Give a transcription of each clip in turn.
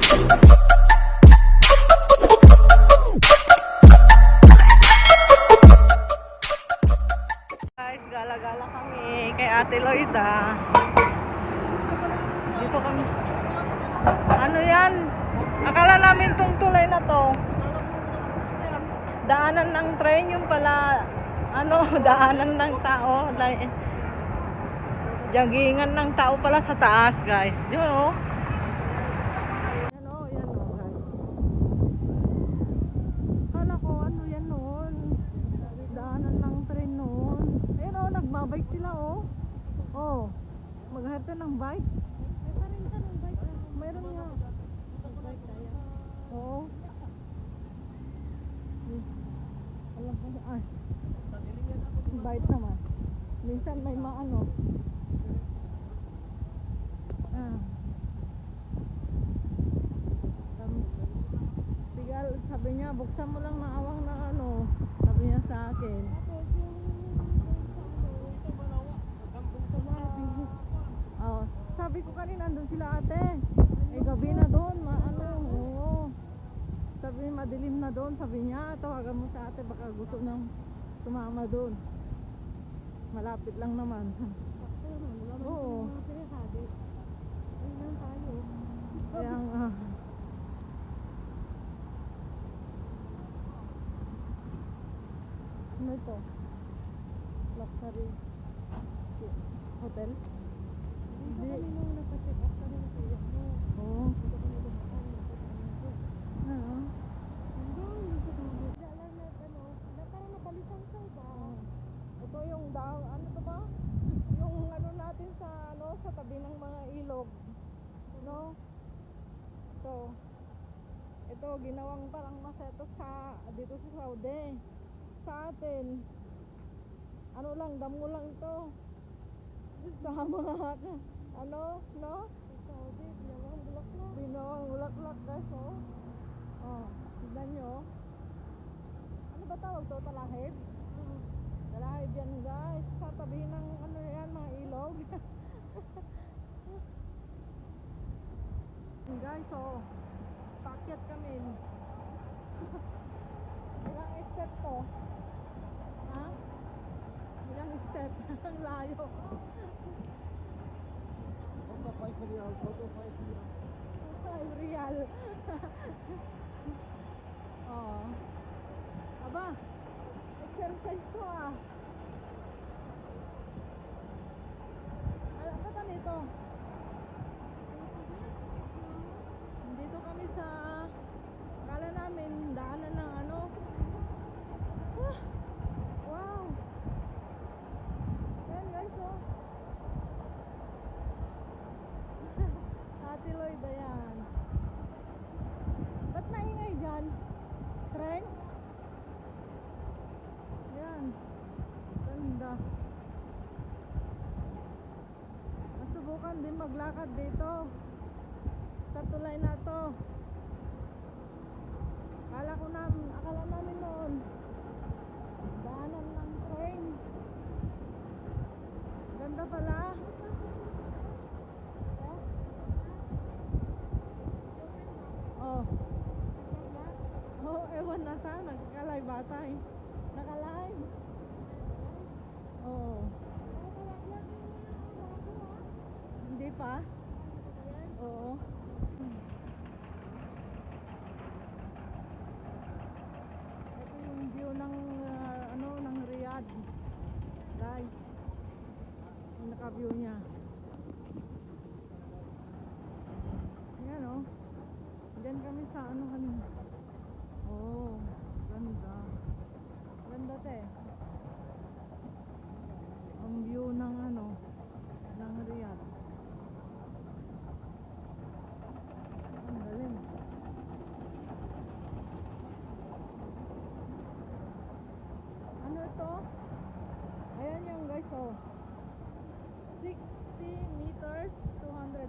Guys, gala-gala kami kay Ate Loida. Dito kami. Ano yan? Akala namin tong tulay na to daanan ng train, yung pala ano, daanan ng tao, jaggingan ng tao pala sa taas, guys. Yun oh. Yan oh, guys. Kala ko ano yan noon, daanan ng train noon. Ayun oh, nagbabike sila oh. Oh, magharap ng bike. Mayroon nga. Oo. Alam ko ay. Bite naman. Minsan may maano. Tigal, sabi niya, buksan mo lang maawang na ano. Sabi niya sa akin. Oh, sabi ko kanina andun sila ate. Eh gabi na doon, maano. Oo. Sabi madilim na doon, sabi niya, tawagan mo sa ate baka gusto nang sumama doon. Malapit lang naman. Oo. Kaya ano ito? Luxury hotel? Hindi. Kami nung nagpa-check up kami na siya. Oo. Ito yung ano to ba? Yung ano natin sa ano sa tabi ng mga ilog. No? Ito ginawang parang maseto sa dito sa Saudi. Sa atin ano lang, damo lang ito. Sa mga ano, no? Saudi, binawang bulaklak guys, oh. Oh, tignan nyo. Ano ba tawag to? Talahib? Talahib yan guys. Sa tabi ng ano yan, mga ilog. Guys, oh. Pakyat kami. Ilang step to? Ha? Ilang step? Ang layo. Photo 5 real. 5 real. Oh. Aba, exercise to ah. Ano ba nito? Dito kami sa kala namin daanan ng ano. Wow. Yan guys oh. Ate Loida yan. Ba't naingay dyan? Tren? Yan. Ganda. Nasubukan din maglakad dito sa tulay na to. Akala namin noon daanan ng train. Ganda pala. Oh, ewan na sa nagkalay-batay. Nakalive. Oh. Hindi pa? Oo. Ito yung view ng ano ng Riyadh. Guys. Yung naka-view niya. Ayan oh. Diyan kami sa ano kanina. Oh, ganda. Ganda te. Ang view ng ano ng Riyadh. Ang galing. Ano ito? Ayan yung guys oh. 60 meters, 200.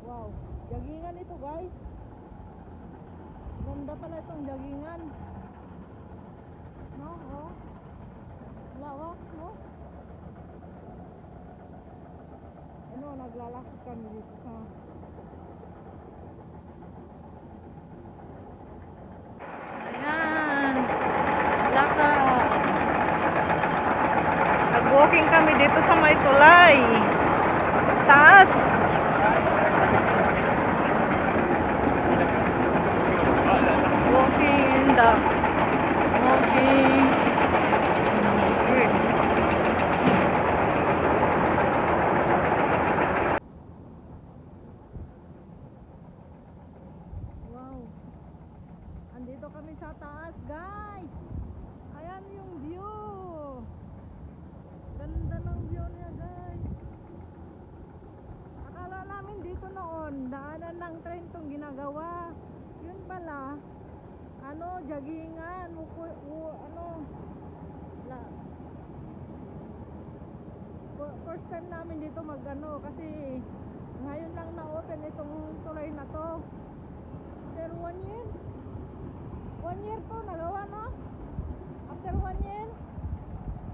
Wow. Jaggingan ito guys. Ganda pala itong jaggingan. No? Oh. Lawak, no? Ano, naglalakad kami dito sa Mag-walking kami dito sa may tulay. Taas. Walking in the street. Wow. Andito kami sa taas, guys. Ayan yung view. Ganda ng view niya, guys. Akala namin dito noon, daanan ng train tong ginagawa. Yun pala, joggingan, first time namin dito kasi ngayon lang na-open itong tulay na to. After 1 year? 1 year to nagawa, no? After 1 year?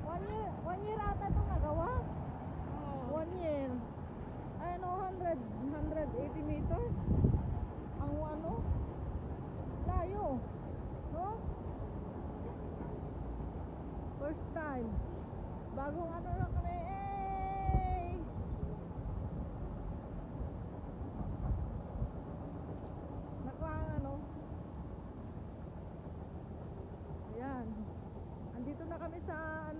1 year ata ito nagawa? 1 year. 180 meters? Ang layo. No? First time. Bagong lang kami. Ayan. Andito na kami sa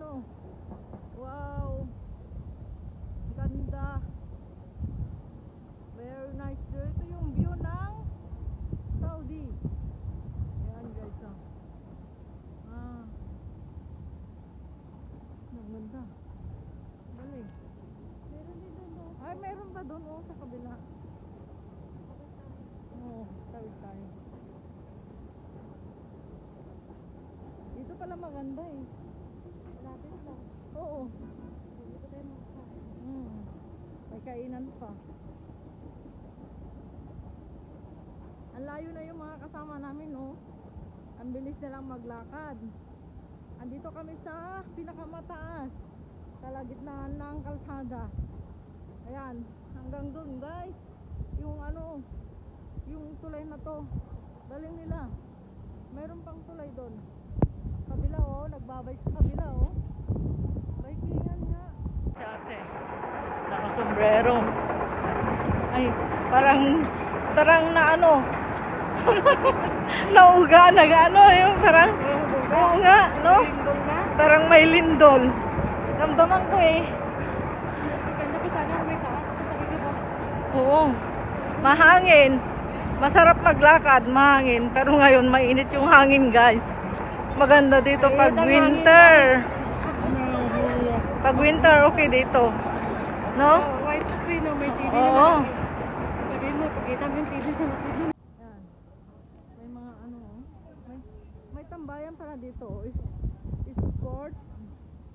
wow. Ganda. Very nice. Ito yung view ng Saudi. Ayan, guys. Maganda. Dali. Meron din doon. Ay, meron pa doon sa kabila. Tawid tayo. Dito pala maganda eh. Malapit lang. Oo. Dito tayo magkain. May kainan pa. Ang layo na yung mga kasama namin, oh. Ang bilis nilang maglakad. Andito kami sa pinakamataas, kalagitnaan ng kalsada. Ayan, hanggang doon, guys. Yung tulay na to, daling nila. Mayroon pang tulay doon. Kabila, oh, nagbabay sa kabila, oh. Bikingan nga. Si ate, nakasombrero. Ay, parang na nauga, yung parang, oo nga, no? Parang may lindol. Ramdaman ko eh. Ganda pa sana kung may taas pa talaga ba? Oo. Mahangin. Masarap maglakad, mahangin. Pero ngayon, mainit yung hangin, guys. Maganda dito pag winter. Pag winter, okay dito. No? White screen, may TV Oo. Sabihin mo, pagkita mo yung TV na. Yan. May mga may tambayan pala dito. Sports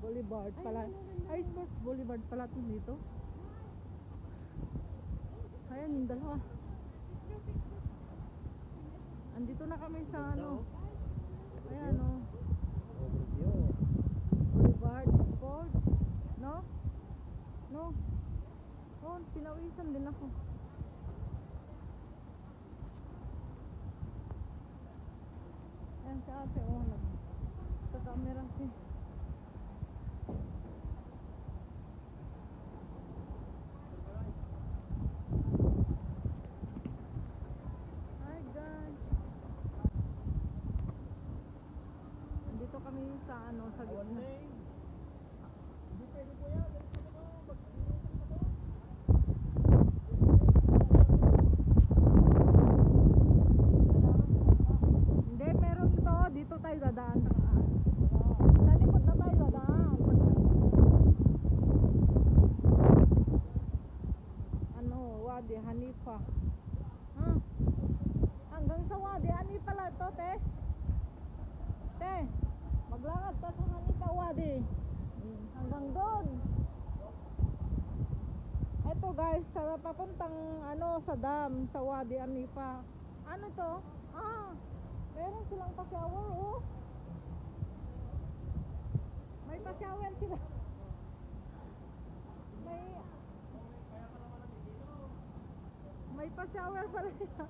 Boulevard pala. Ay, Sports Boulevard pala ito dito. Ayan yung dalawa. Andito na kami sa ayan Boulevard Sports. No? Oh, pinawisan din ako. Ayan si ate, sa camera si. Hi guys. Andito kami sa sa gitna. Hindi pwede po yan. Dito tayo dadaan. Sa likod na tayo dadaan. Wadi Hanifa. Hanggang sa Wadi Hanifa lang to, te. Maglakad ka sa Hanifa Wadi. Hanggang doon. Ito guys, papuntang sa dam, sa Wadi Hanifa. Ano to? Meron silang pa-shower, oh. May pa-shower sila. May pa-shower pala sila.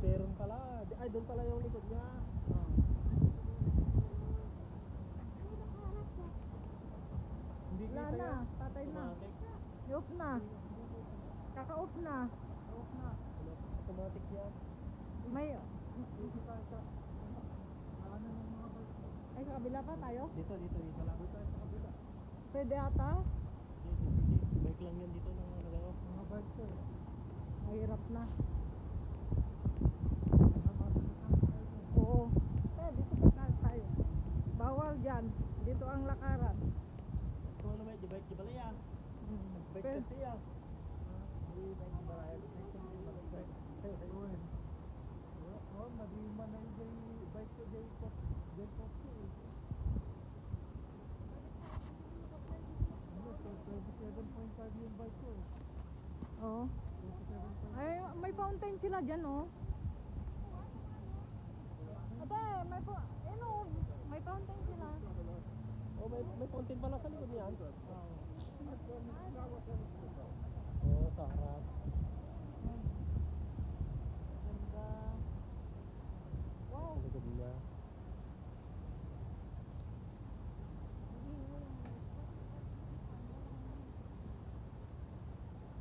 Meron pala. Ay, doon pala yung likod niya. Hindi Wala kita na, yan. patay na. Automatic. I-off na. Kaka-off na. Automatic yan. May... Ay, sa kabila pa tayo? Dito lang. Dito tayo sa kabila. Pwede ata? Bike lang yan dito ng nagano. Mga bike to. Mahirap na. Oo. Eh, dito pa tayo. Bawal dyan. Dito ang lakaran. Kung ano may bike di bala yan. Bike Pero- kasi yan. Hindi bike di bala yan. Oh, madima na yung bike ko dyan po. Dyan po po. 27.5 yung bike ko. Oo. 27.5. Ay, may fountain sila dyan, oh. Ate, may fountain sila. Oh, may fountain pala sa likod niyan. Oh, sa harap. Ganda. Wow. Sa likod niya.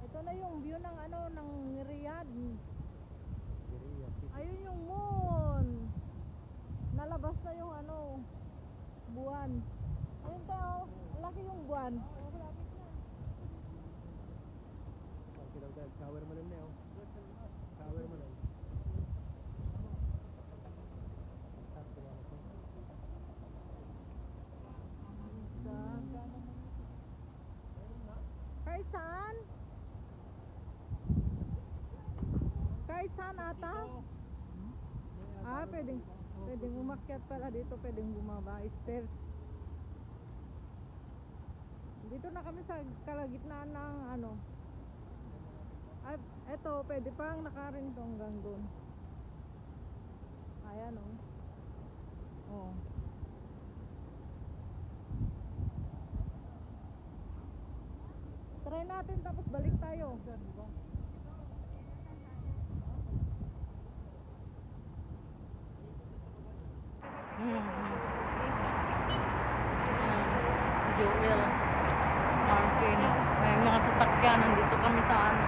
Ito na yung view ng ano, ng Riyadh. Iriya City. Ayun yung moon. Nalabas na yung ano, buwan. Ayun tayo, laki yung buwan. Shower mo lang na yun. Shower mo lang. Kaisan? Kaisan ata? Ah, pwedeng umakyat pala dito, pwedeng bumaba, stairs. Dito na kami sa kalagitnaan ng ano. At eto, pwede pang nakarin to hanggang doon. Ayan oh. Oh. Try natin tapos balik tayo. Si Joel, Marvin, may mga sasakyan, nandito kami sa ano,